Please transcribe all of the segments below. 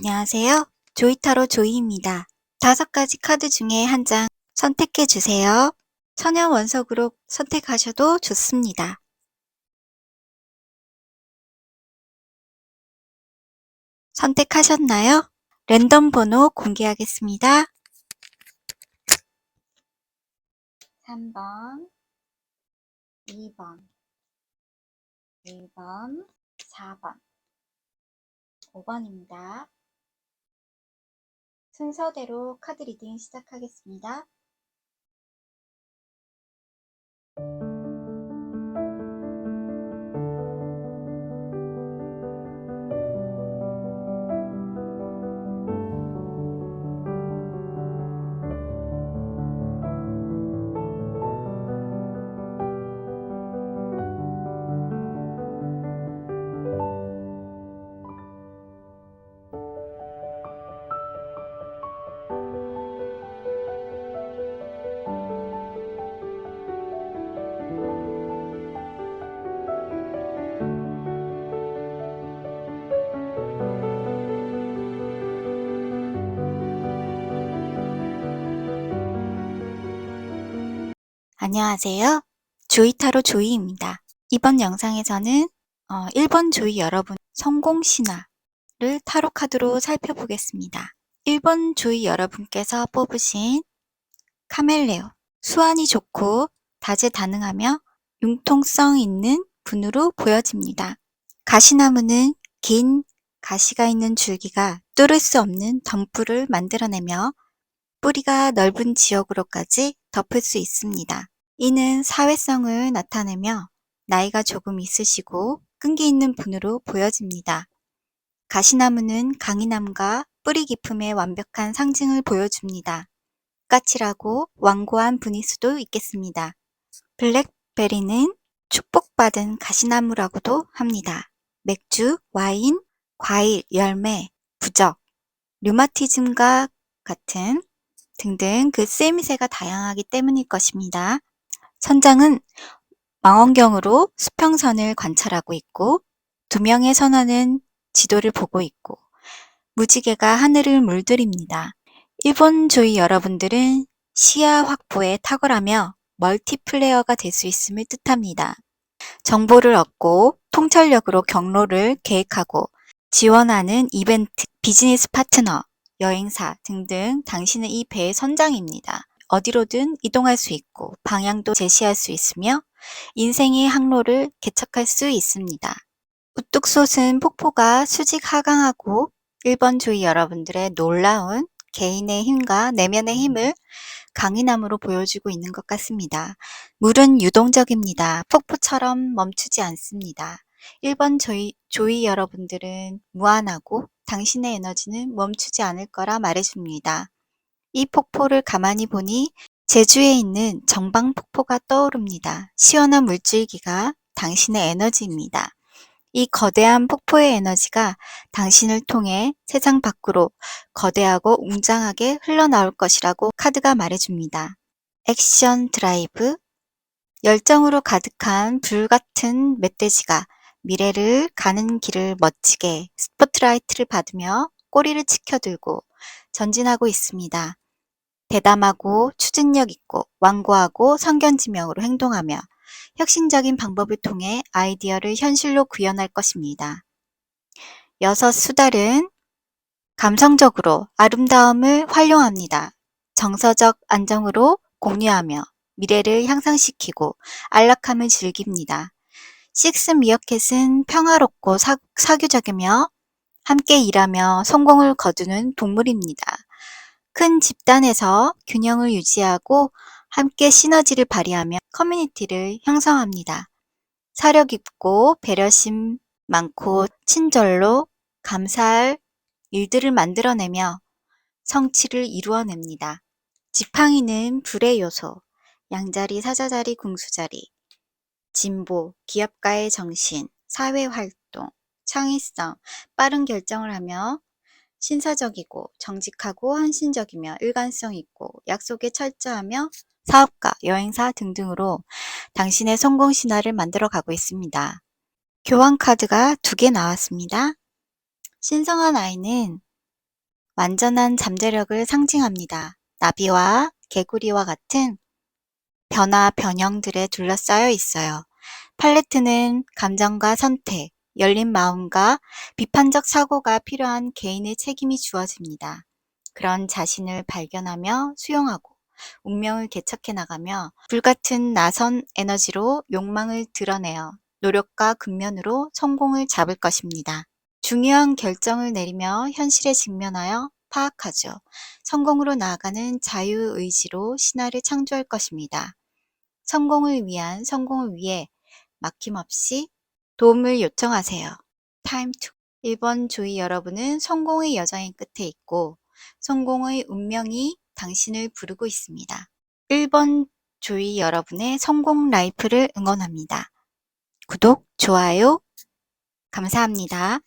안녕하세요. 조이타로 조이입니다. 5가지 카드 중에 한 장 선택해 주세요. 천연 원석으로 선택하셔도 좋습니다. 선택하셨나요? 랜덤 번호 공개하겠습니다. 3번, 2번, 1번, 4번, 5번입니다. 순서대로 카드 리딩 시작하겠습니다. 안녕하세요. 조이타로 조이입니다. 이번 영상에서는 1번 조이 여러분 성공신화를 타로 카드로 살펴보겠습니다. 1번 조이 여러분께서 뽑으신 카멜레오, 수완이 좋고 다재다능하며 융통성 있는 분으로 보여집니다. 가시나무는 긴 가시가 있는 줄기가 뚫을 수 없는 덩굴을 만들어내며 뿌리가 넓은 지역으로까지 덮을 수 있습니다. 이는 사회성을 나타내며 나이가 조금 있으시고 끈기 있는 분으로 보여집니다. 가시나무는 강인함과 뿌리 깊음의 완벽한 상징을 보여줍니다. 까칠하고 완고한 분일 수도 있겠습니다. 블랙베리는 축복받은 가시나무라고도 합니다. 맥주, 와인, 과일, 열매, 부적, 류마티즘과 같은 등등 그 쓰임새가 다양하기 때문일 것입니다. 선장은 망원경으로 수평선을 관찰하고 있고 2명의 선원은 지도를 보고 있고 무지개가 하늘을 물들입니다. 일본 조이 여러분들은 시야 확보에 탁월하며 멀티플레이어가 될 수 있음을 뜻합니다. 정보를 얻고 통찰력으로 경로를 계획하고 지원하는 이벤트, 비즈니스 파트너, 여행사 등등 당신은 이 배의 선장입니다. 어디로든 이동할 수 있고 방향도 제시할 수 있으며 인생의 항로를 개척할 수 있습니다. 우뚝 솟은 폭포가 수직 하강하고 1번 조이 여러분들의 놀라운 개인의 힘과 내면의 힘을 강인함으로 보여주고 있는 것 같습니다. 물은 유동적입니다. 폭포처럼 멈추지 않습니다. 1번 조이 여러분들은 무한하고 당신의 에너지는 멈추지 않을 거라 말해줍니다. 이 폭포를 가만히 보니 제주에 있는 정방폭포가 떠오릅니다. 시원한 물줄기가 당신의 에너지입니다. 이 거대한 폭포의 에너지가 당신을 통해 세상 밖으로 거대하고 웅장하게 흘러나올 것이라고 카드가 말해줍니다. 액션 드라이브, 열정으로 가득한 불같은 멧돼지가 미래를 가는 길을 멋지게 스포트라이트를 받으며 꼬리를 치켜들고 전진하고 있습니다. 대담하고 추진력 있고 완고하고 성견지명으로 행동하며 혁신적인 방법을 통해 아이디어를 현실로 구현할 것입니다. 6 수달은 감성적으로 아름다움을 활용합니다. 정서적 안정으로 공유하며 미래를 향상시키고 안락함을 즐깁니다. 6 미어캣은 평화롭고 사교적이며 함께 일하며 성공을 거두는 동물입니다. 큰 집단에서 균형을 유지하고 함께 시너지를 발휘하며 커뮤니티를 형성합니다. 사려 깊고 배려심 많고 친절로 감사할 일들을 만들어내며 성취를 이루어냅니다. 지팡이는 불의 요소, 양자리, 사자자리, 궁수자리, 진보, 기업가의 정신, 사회활동, 창의성, 빠른 결정을 하며 신사적이고 정직하고 헌신적이며 일관성 있고 약속에 철저하며 사업가, 여행사 등등으로 당신의 성공 신화를 만들어 가고 있습니다. 교환 카드가 2개 나왔습니다. 신성한 아이는 완전한 잠재력을 상징합니다. 나비와 개구리와 같은 변화, 변형들에 둘러싸여 있어요. 팔레트는 감정과 선택, 열린 마음과 비판적 사고가 필요한 개인의 책임이 주어집니다. 그런 자신을 발견하며 수용하고 운명을 개척해 나가며 불같은 나선 에너지로 욕망을 드러내어 노력과 근면으로 성공을 잡을 것입니다. 중요한 결정을 내리며 현실에 직면하여 파악하죠. 성공으로 나아가는 자유의지로 신화를 창조할 것입니다. 성공을 위해 막힘없이 도움을 요청하세요. Time to 1번 조이 여러분은 성공의 여정의 끝에 있고 성공의 운명이 당신을 부르고 있습니다. 1번 조이 여러분의 성공 라이프를 응원합니다. 구독, 좋아요 감사합니다.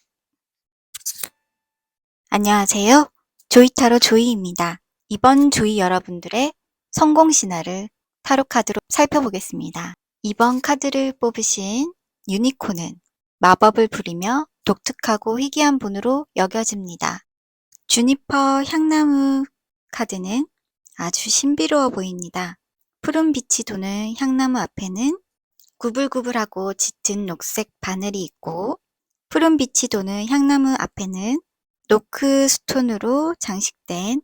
안녕하세요. 조이타로 조이입니다. 이번 조이 여러분들의 성공 신화를 타로 카드로 살펴보겠습니다. 이번 카드를 뽑으신 유니콘은 마법을 부리며 독특하고 희귀한 분으로 여겨집니다. 주니퍼 향나무 카드는 아주 신비로워 보입니다. 푸른 빛이 도는 향나무 앞에는 구불구불하고 짙은 녹색 바늘이 있고 푸른 빛이 도는 향나무 앞에는 노크 스톤으로 장식된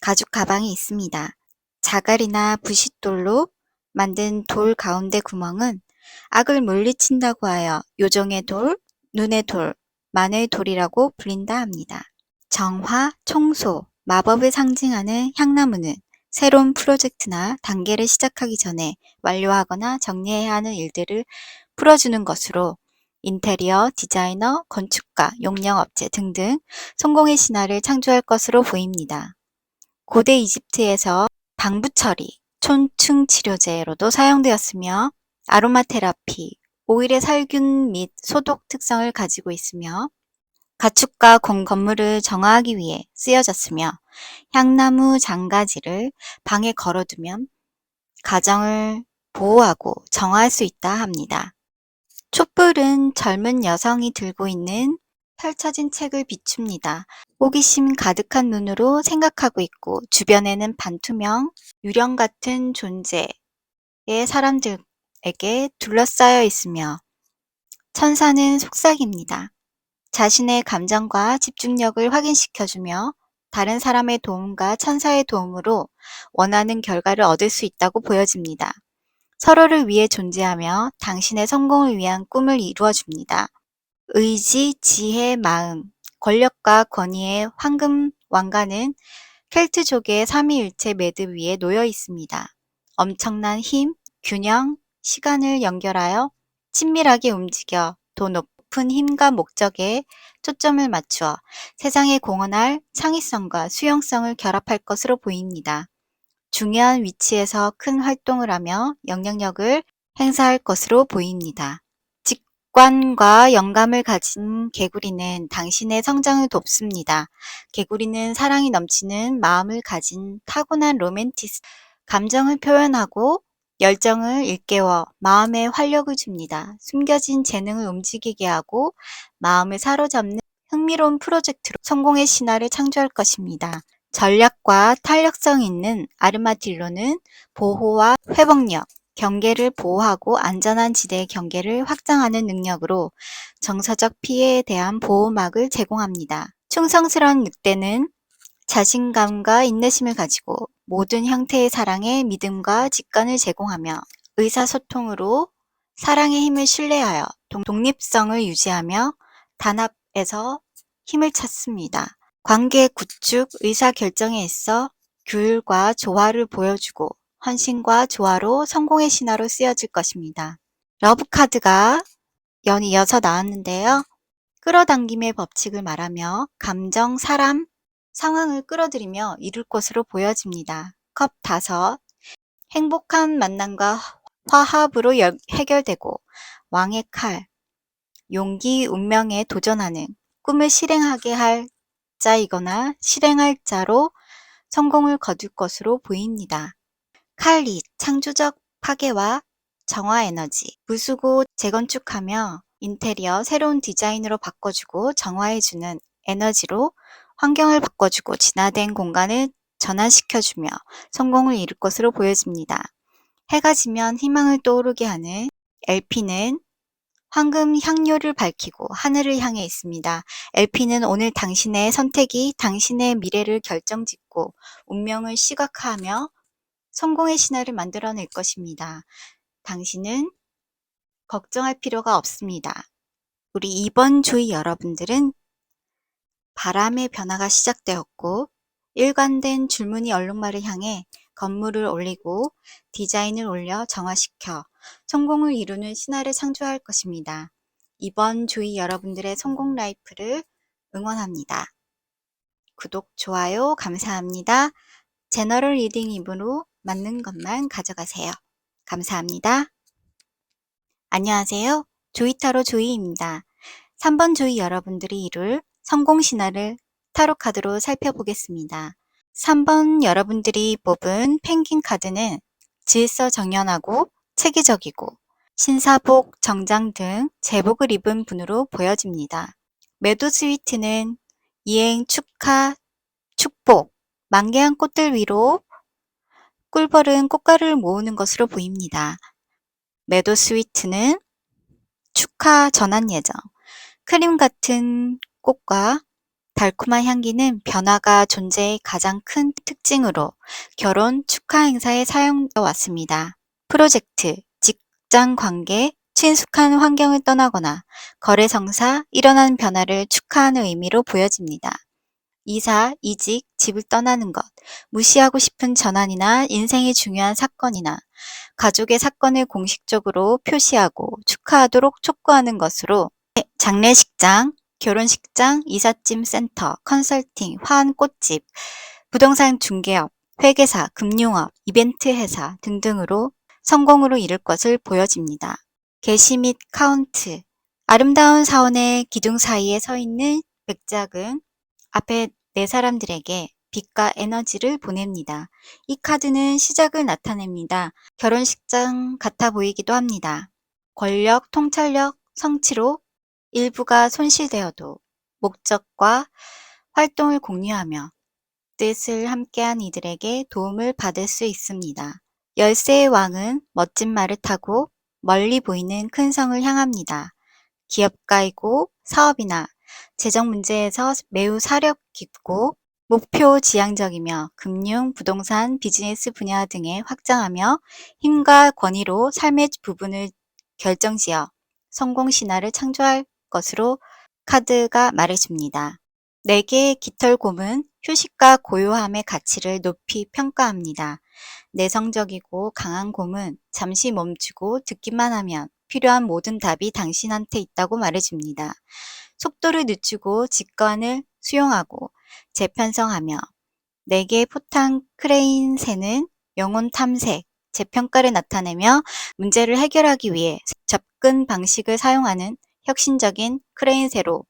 가죽 가방이 있습니다. 자갈이나 부싯돌로 만든 돌 가운데 구멍은 악을 물리친다고 하여 요정의 돌, 눈의 돌, 만의 돌이라고 불린다 합니다. 정화, 청소, 마법을 상징하는 향나무는 새로운 프로젝트나 단계를 시작하기 전에 완료하거나 정리해야 하는 일들을 풀어주는 것으로 인테리어, 디자이너, 건축가, 용역업체 등등 성공의 신화를 창조할 것으로 보입니다. 고대 이집트에서 방부 처리, 촌충 치료제로도 사용되었으며 아로마 테라피, 오일의 살균 및 소독 특성을 가지고 있으며 가축과 건물을 정화하기 위해 쓰여졌으며 향나무 장가지를 방에 걸어두면 가정을 보호하고 정화할 수 있다 합니다. 촛불은 젊은 여성이 들고 있는 펼쳐진 책을 비춥니다. 호기심 가득한 눈으로 생각하고 있고 주변에는 반투명, 유령 같은 존재의 사람들에게 둘러싸여 있으며 천사는 속삭입니다. 자신의 감정과 집중력을 확인시켜주며 다른 사람의 도움과 천사의 도움으로 원하는 결과를 얻을 수 있다고 보여집니다. 서로를 위해 존재하며 당신의 성공을 위한 꿈을 이루어줍니다. 의지, 지혜, 마음, 권력과 권위의 황금 왕관은 켈트족의 삼위일체 매듭 위에 놓여 있습니다. 엄청난 힘, 균형, 시간을 연결하여 친밀하게 움직여 더 높은 힘과 목적에 초점을 맞추어 세상에 공헌할 창의성과 수용성을 결합할 것으로 보입니다. 중요한 위치에서 큰 활동을 하며 영향력을 행사할 것으로 보입니다. 직관과 영감을 가진 개구리는 당신의 성장을 돕습니다. 개구리는 사랑이 넘치는 마음을 가진 타고난 로맨티스트, 감정을 표현하고 열정을 일깨워 마음에 활력을 줍니다. 숨겨진 재능을 움직이게 하고 마음을 사로잡는 흥미로운 프로젝트로 성공의 신화를 창조할 것입니다. 전략과 탄력성 있는 아르마딜로는 보호와 회복력, 경계를 보호하고 안전한 지대의 경계를 확장하는 능력으로 정서적 피해에 대한 보호막을 제공합니다. 충성스러운 늑대는 자신감과 인내심을 가지고 모든 형태의 사랑에 믿음과 직관을 제공하며 의사소통으로 사랑의 힘을 신뢰하여 독립성을 유지하며 단합에서 힘을 찾습니다. 관계 구축, 의사결정에 있어 규율과 조화를 보여주고 헌신과 조화로 성공의 신화로 쓰여질 것입니다. 러브카드가 연이어서 나왔는데요. 끌어당김의 법칙을 말하며 감정, 사람, 상황을 끌어들이며 이룰 것으로 보여집니다. 컵 5, 행복한 만남과 화합으로 해결되고 왕의 칼, 용기, 운명에 도전하는 꿈을 실행하게 할 자이거나 실행할 자로 성공을 거둘 것으로 보입니다. 칼리, 창조적 파괴와 정화 에너지, 부수고 재건축하며 인테리어 새로운 디자인으로 바꿔주고 정화해주는 에너지로 환경을 바꿔주고 진화된 공간을 전환시켜주며 성공을 이룰 것으로 보여집니다. 해가 지면 희망을 떠오르게 하는 LP는 황금 향료를 밝히고 하늘을 향해 있습니다. LP는 오늘 당신의 선택이 당신의 미래를 결정짓고 운명을 시각화하며 성공의 신화를 만들어낼 것입니다. 당신은 걱정할 필요가 없습니다. 우리 이번 주의 여러분들은 바람의 변화가 시작되었고 일관된 줄무늬 얼룩말을 향해 건물을 올리고 디자인을 올려 정화시켜 성공을 이루는 신화를 창조할 것입니다. 이번 주의 여러분들의 성공 라이프를 응원합니다. 구독, 좋아요 감사합니다. 제너럴 리딩 입으로 맞는 것만 가져가세요. 감사합니다. 안녕하세요. 조이타로 조이입니다. 3번 조이 여러분들이 이룰 성공 신화를 타로 카드로 살펴보겠습니다. 3번 여러분들이 뽑은 펭귄 카드는 질서정연하고 체계적이고 신사복, 정장 등 제복을 입은 분으로 보여집니다. 매도 스위트는 이행, 축하, 축복, 만개한 꽃들 위로 꿀벌은 꽃가루를 모으는 것으로 보입니다. 매도 스위트는 축하 전환 예정, 크림 같은 꽃과 달콤한 향기는 변화가 존재의 가장 큰 특징으로 결혼 축하 행사에 사용되어 왔습니다. 프로젝트, 직장 관계, 친숙한 환경을 떠나거나 거래 성사, 일어난 변화를 축하하는 의미로 보여집니다. 이사, 이직, 집을 떠나는 것, 무시하고 싶은 전환이나 인생의 중요한 사건이나 가족의 사건을 공식적으로 표시하고 축하하도록 촉구하는 것으로 장례식장, 결혼식장, 이삿짐 센터, 컨설팅, 화환 꽃집, 부동산 중개업, 회계사, 금융업, 이벤트 회사 등등으로 성공으로 이룰 것을 보여집니다. 게시 및 카운트, 아름다운 사원의 기둥 사이에 서 있는 백작은 앞에 네 사람들에게 빛과 에너지를 보냅니다. 이 카드는 시작을 나타냅니다. 결혼식장 같아 보이기도 합니다. 권력, 통찰력, 성취로 일부가 손실되어도 목적과 활동을 공유하며 뜻을 함께한 이들에게 도움을 받을 수 있습니다. 열쇠의 왕은 멋진 말을 타고 멀리 보이는 큰 성을 향합니다. 기업가이고 사업이나 재정 문제에서 매우 사력 깊고 목표 지향적이며 금융, 부동산, 비즈니스 분야 등에 확장하며 힘과 권위로 삶의 부분을 결정지어 성공 신화를 창조할 것으로 카드가 말해줍니다. 4개의 깃털 곰은 휴식과 고요함의 가치를 높이 평가합니다. 내성적이고 강한 곰은 잠시 멈추고 듣기만 하면 필요한 모든 답이 당신한테 있다고 말해줍니다. 속도를 늦추고 직관을 수용하고 재편성하며 4개의 포탄 크레인 새는 영혼 탐색, 재평가를 나타내며 문제를 해결하기 위해 접근 방식을 사용하는 혁신적인 크레인새로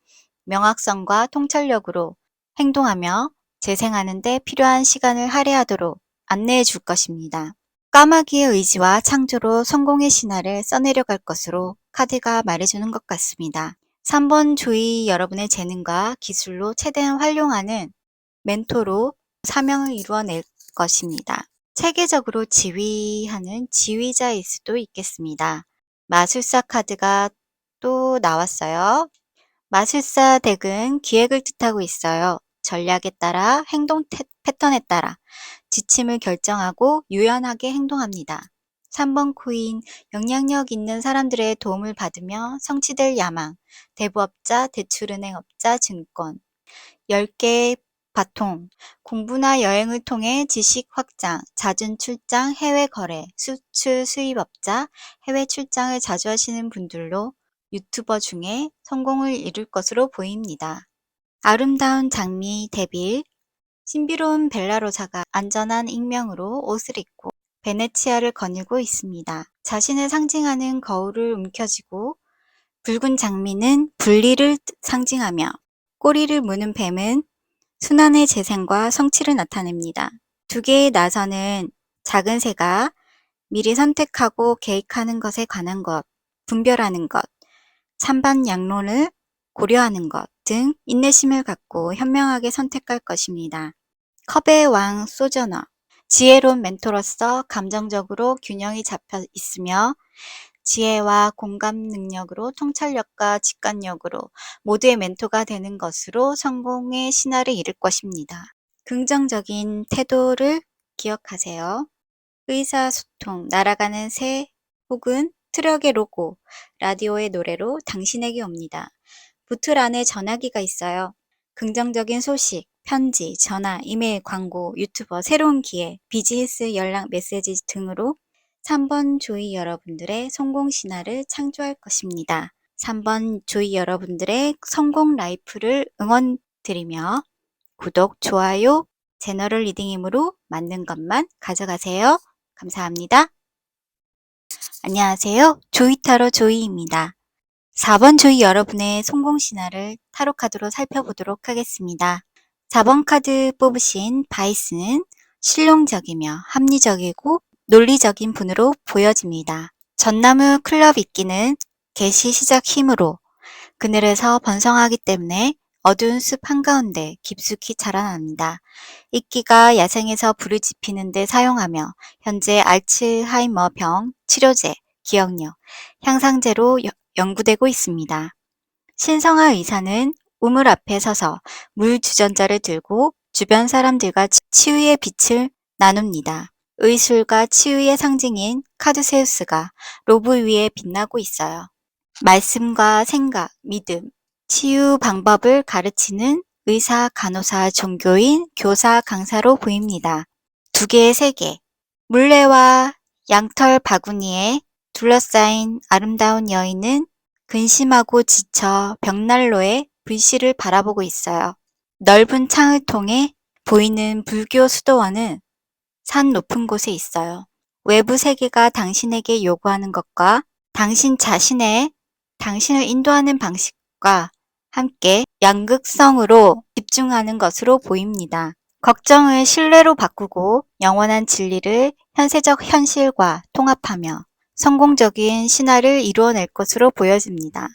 명확성과 통찰력으로 행동하며 재생하는 데 필요한 시간을 할애하도록 안내해 줄 것입니다. 까마귀의 의지와 창조로 성공의 신화를 써내려갈 것으로 카드가 말해주는 것 같습니다. 3번 조이 여러분의 재능과 기술로 최대한 활용하는 멘토로 사명을 이루어낼 것입니다. 체계적으로 지휘하는 지휘자일 수도 있겠습니다. 마술사 카드가 또 나왔어요. 마술사 덱은 기획을 뜻하고 있어요. 전략에 따라 행동 패턴에 따라 지침을 결정하고 유연하게 행동합니다. 3번 코인, 영향력 있는 사람들의 도움을 받으며 성취될 야망, 대부업자, 대출은행업자, 증권, 10개의 바통, 공부나 여행을 통해 지식 확장, 잦은 출장, 해외 거래, 수출 수입업자, 해외 출장을 자주 하시는 분들로 유튜버 중에 성공을 이룰 것으로 보입니다. 아름다운 장미 데빌, 신비로운 벨라로사가 안전한 익명으로 옷을 입고 베네치아를 거닐고 있습니다. 자신을 상징하는 거울을 움켜쥐고 붉은 장미는 분리를 상징하며 꼬리를 무는 뱀은 순환의 재생과 성취를 나타냅니다. 2개의 나선은 작은 새가 미리 선택하고 계획하는 것에 관한 것, 분별하는 것, 찬반 양론을 고려하는 것, 등 인내심을 갖고 현명하게 선택할 것입니다. 컵의 왕 소저너. 지혜로운 멘토로서 감정적으로 균형이 잡혀 있으며 지혜와 공감 능력으로 통찰력과 직관력으로 모두의 멘토가 되는 것으로 성공의 신화를 이룰 것입니다. 긍정적인 태도를 기억하세요. 의사소통, 날아가는 새 혹은 트럭의 로고, 라디오의 노래로 당신에게 옵니다. 부틀 안에 전화기가 있어요. 긍정적인 소식, 편지, 전화, 이메일, 광고, 유튜버, 새로운 기회, 비즈니스 연락 메시지 등으로 3번 조이 여러분들의 성공 신화를 창조할 것입니다. 3번 조이 여러분들의 성공 라이프를 응원드리며 구독, 좋아요, 제너럴 리딩 힘으로 맞는 것만 가져가세요. 감사합니다. 안녕하세요. 조이타로 조이입니다. 4번 조이 여러분의 성공 신화를 타로 카드로 살펴보도록 하겠습니다. 4번 카드 뽑으신 바이스는 실용적이며 합리적이고 논리적인 분으로 보여집니다. 전나무 클럽 이끼는 개시 시작 힘으로 그늘에서 번성하기 때문에 어두운 숲 한가운데 깊숙이 자라납니다. 이끼가 야생에서 불을 지피는 데 사용하며 현재 알츠하이머 병 치료제, 기억력, 향상제로 연구되고 있습니다. 신성한 의사는 우물 앞에 서서 물 주전자를 들고 주변 사람들과 치유의 빛을 나눕니다. 의술과 치유의 상징인 카드세우스가 로브 위에 빛나고 있어요. 말씀과 생각, 믿음, 치유 방법을 가르치는 의사, 간호사, 종교인, 교사, 강사로 보입니다. 2개의 세계, 물레와 양털 바구니에 둘러싸인 아름다운 여인은 근심하고 지쳐 벽난로에 불씨를 바라보고 있어요. 넓은 창을 통해 보이는 불교 수도원은 산 높은 곳에 있어요. 외부 세계가 당신에게 요구하는 것과 당신 자신의 당신을 인도하는 방식과 함께 양극성으로 집중하는 것으로 보입니다. 걱정을 신뢰로 바꾸고 영원한 진리를 현세적 현실과 통합하며 성공적인 신화를 이루어낼 것으로 보여집니다.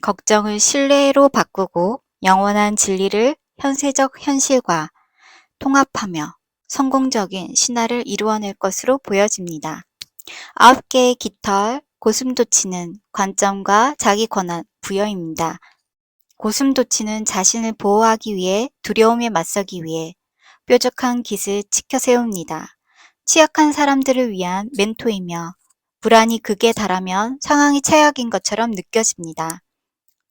걱정을 신뢰로 바꾸고 영원한 진리를 현세적 현실과 통합하며 성공적인 신화를 이루어낼 것으로 보여집니다. 9개의 깃털, 고슴도치는 관점과 자기 권한 부여입니다. 고슴도치는 자신을 보호하기 위해 두려움에 맞서기 위해 뾰족한 깃을 치켜 세웁니다. 취약한 사람들을 위한 멘토이며 불안이 극에 달하면 상황이 최악인 것처럼 느껴집니다.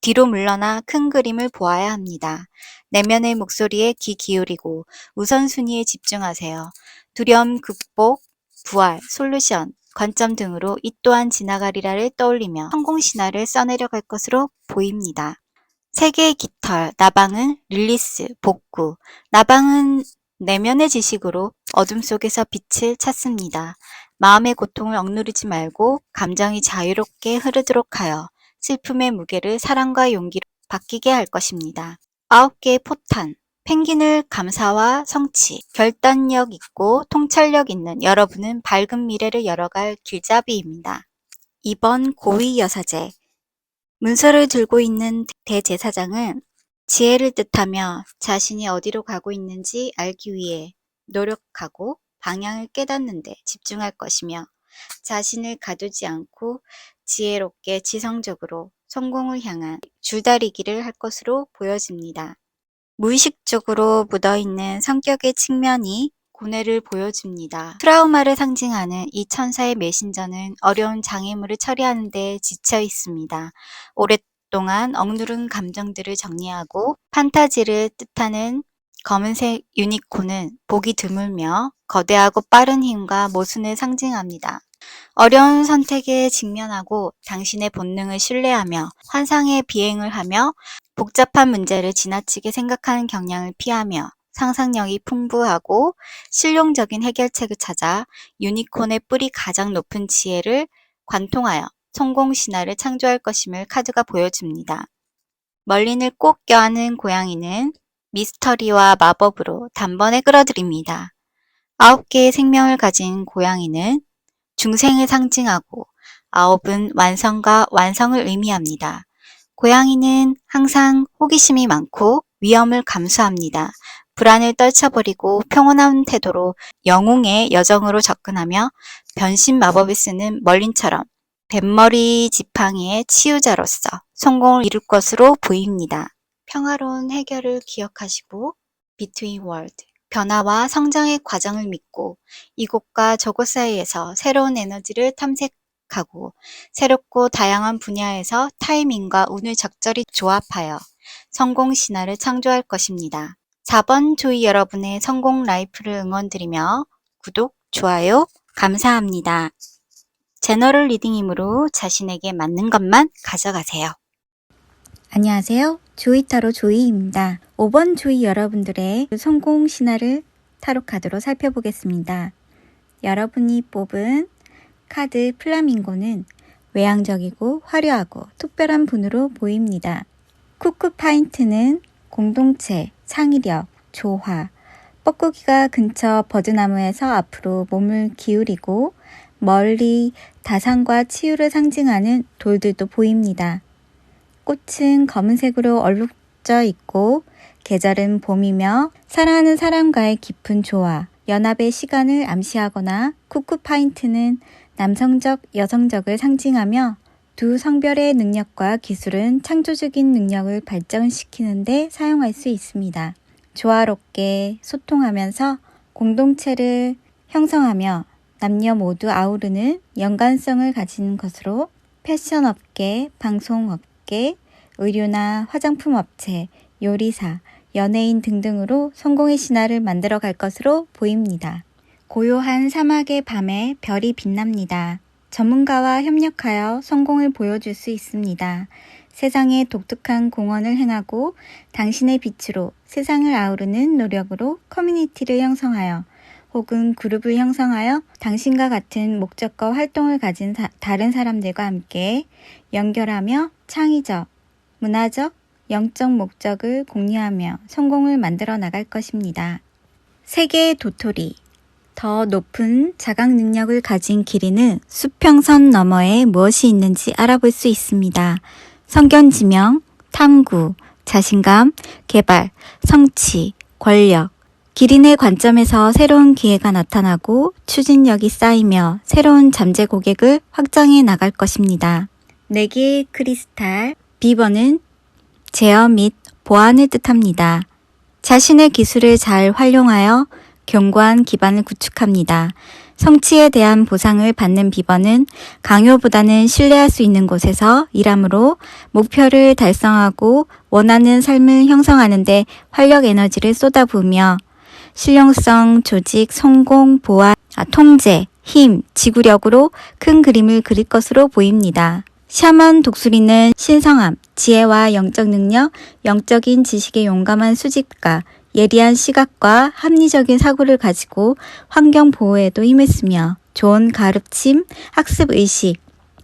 뒤로 물러나 큰 그림을 보아야 합니다. 내면의 목소리에 귀 기울이고 우선순위에 집중하세요. 두려움 극복, 부활, 솔루션, 관점 등으로 이 또한 지나가리라를 떠올리며 성공신화를 써내려갈 것으로 보입니다. 3개의 깃털, 나방은 릴리스, 복구. 나방은 내면의 지식으로 어둠 속에서 빛을 찾습니다. 마음의 고통을 억누르지 말고 감정이 자유롭게 흐르도록 하여 슬픔의 무게를 사랑과 용기로 바뀌게 할 것입니다. 9개의 포탄, 펭귄을 감사와 성취, 결단력 있고 통찰력 있는 여러분은 밝은 미래를 열어갈 길잡이입니다. 2번 고위여사제, 문서를 들고 있는 대제사장은 지혜를 뜻하며 자신이 어디로 가고 있는지 알기 위해 노력하고 방향을 깨닫는 데 집중할 것이며 자신을 가두지 않고 지혜롭게 지성적으로 성공을 향한 줄다리기를 할 것으로 보여집니다. 무의식적으로 묻어있는 성격의 측면이 고뇌를 보여줍니다. 트라우마를 상징하는 이 천사의 메신저는 어려운 장애물을 처리하는 데 지쳐 있습니다. 오랫동안 억누른 감정들을 정리하고 판타지를 뜻하는 검은색 유니콘은 보기 드물며 거대하고 빠른 힘과 모순을 상징합니다. 어려운 선택에 직면하고 당신의 본능을 신뢰하며 환상의 비행을 하며 복잡한 문제를 지나치게 생각하는 경향을 피하며 상상력이 풍부하고 실용적인 해결책을 찾아 유니콘의 뿔이 가장 높은 지혜를 관통하여 성공 신화를 창조할 것임을 카드가 보여줍니다. 멀린을 꼭 껴안은 고양이는 미스터리와 마법으로 단번에 끌어들입니다. 9개의 생명을 가진 고양이는 중생을 상징하고 9은 완성과 완성을 의미합니다. 고양이는 항상 호기심이 많고 위험을 감수합니다. 불안을 떨쳐버리고 평온한 태도로 영웅의 여정으로 접근하며 변신 마법을 쓰는 멀린처럼 뱃머리 지팡이의 치유자로서 성공을 이룰 것으로 보입니다. 평화로운 해결을 기억하시고 Between World, 변화와 성장의 과정을 믿고 이곳과 저곳 사이에서 새로운 에너지를 탐색하고 새롭고 다양한 분야에서 타이밍과 운을 적절히 조합하여 성공 신화를 창조할 것입니다. 4번 조이 여러분의 성공 라이프를 응원드리며 구독, 좋아요 감사합니다. 제너럴 리딩이므로 자신에게 맞는 것만 가져가세요. 안녕하세요. 조이타로 조이입니다. 5번 조이 여러분들의 성공 신화를 타로 카드로 살펴보겠습니다. 여러분이 뽑은 카드 플라밍고는 외향적이고 화려하고 특별한 분으로 보입니다. 쿠쿠파인트는 공동체, 창의력, 조화, 뻐꾸기가 근처 버드나무에서 앞으로 몸을 기울이고 멀리 다산과 치유를 상징하는 돌들도 보입니다. 꽃은 검은색으로 얼룩져 있고 계절은 봄이며 사랑하는 사람과의 깊은 조화, 연합의 시간을 암시하거나 쿠쿠파인트는 남성적, 여성적을 상징하며 두 성별의 능력과 기술은 창조적인 능력을 발전시키는 데 사용할 수 있습니다. 조화롭게 소통하면서 공동체를 형성하며 남녀 모두 아우르는 연관성을 가진 것으로 패션업계, 방송업계, 의류나 화장품 업체, 요리사, 연예인 등등으로 성공의 신화를 만들어 갈 것으로 보입니다. 고요한 사막의 밤에 별이 빛납니다. 전문가와 협력하여 성공을 보여줄 수 있습니다. 세상에 독특한 공헌을 행하고 당신의 빛으로 세상을 아우르는 노력으로 커뮤니티를 형성하여 혹은 그룹을 형성하여 당신과 같은 목적과 활동을 가진 다른 사람들과 함께 연결하며 창의적, 문화적, 영적 목적을 공유하며 성공을 만들어 나갈 것입니다. 세계의 도토리, 더 높은 자각 능력을 가진 기린은 수평선 너머에 무엇이 있는지 알아볼 수 있습니다. 성견지명, 탐구, 자신감, 개발, 성취, 권력, 기린의 관점에서 새로운 기회가 나타나고 추진력이 쌓이며 새로운 잠재 고객을 확장해 나갈 것입니다. 4개의 크리스탈, 비번은 제어 및 보안을 뜻합니다. 자신의 기술을 잘 활용하여 견고한 기반을 구축합니다. 성취에 대한 보상을 받는 비번은 강요보다는 신뢰할 수 있는 곳에서 일함으로 목표를 달성하고 원하는 삶을 형성하는 데 활력 에너지를 쏟아부으며 실용성, 조직, 성공, 보안, 통제, 힘, 지구력으로 큰 그림을 그릴 것으로 보입니다. 샤먼 독수리는 신성함, 지혜와 영적 능력, 영적인 지식의 용감한 수집가, 예리한 시각과 합리적인 사고를 가지고 환경 보호에도 힘을 쓰며 좋은 가르침, 학습 의식,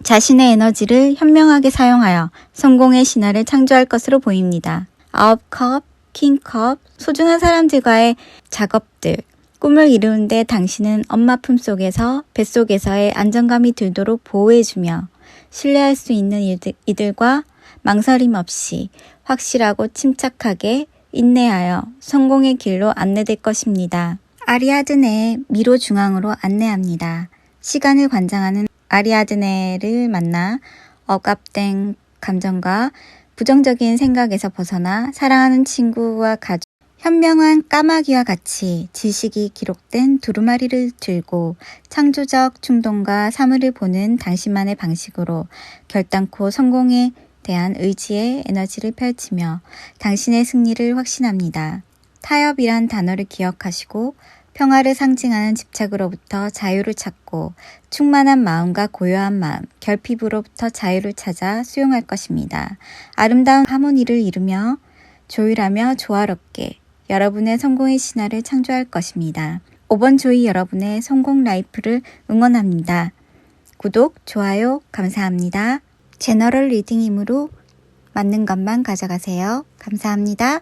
자신의 에너지를 현명하게 사용하여 성공의 신화를 창조할 것으로 보입니다. 9컵, 킹컵, 소중한 사람들과의 작업들, 꿈을 이루는데 당신은 엄마 품속에서 뱃속에서의 안정감이 들도록 보호해주며 신뢰할 수 있는 이들과 망설임 없이 확실하고 침착하게 인내하여 성공의 길로 안내될 것입니다. 아리아드네의 미로 중앙으로 안내합니다. 시간을 관장하는 아리아드네를 만나 억압된 감정과 부정적인 생각에서 벗어나 사랑하는 친구와 가족, 현명한 까마귀와 같이 지식이 기록된 두루마리를 들고 창조적 충동과 사물을 보는 당신만의 방식으로 결단코 성공에 대한 의지의 에너지를 펼치며 당신의 승리를 확신합니다. 타협이란 단어를 기억하시고 평화를 상징하는 집착으로부터 자유를 찾고 충만한 마음과 고요한 마음, 결핍으로부터 자유를 찾아 수용할 것입니다. 아름다운 하모니를 이루며 조율하며 조화롭게 여러분의 성공의 신화를 창조할 것입니다. 5번 조이 여러분의 성공 라이프를 응원합니다. 구독, 좋아요 감사합니다. 제너럴 리딩이므로 맞는 것만 가져가세요. 감사합니다.